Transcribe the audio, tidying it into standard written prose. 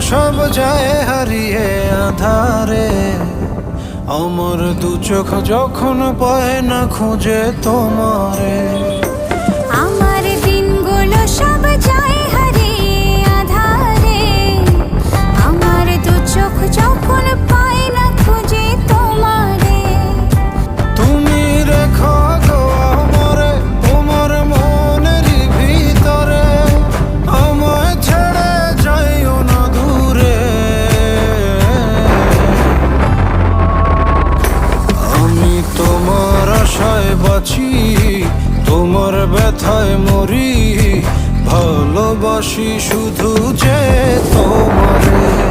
সব যায় হারিয়ে আধারে। আমার দু চোখ যখন পায় না খুঁজে তোমারে। আমার দিনগুলো সব যায় হারিয়ে আধারে। আমার দু চোখ যখন পায় না খুঁজে তোমারে। তুমি রেখো গো আমারে তোমার মনেরই ভিতরে, আমায় ছেড়ে যাইও না দূরে। আমি তোমার আশায় বাঁচি, তোমার ব্যথায় মরি, ভালোবাসি শুধু যে তোমারে।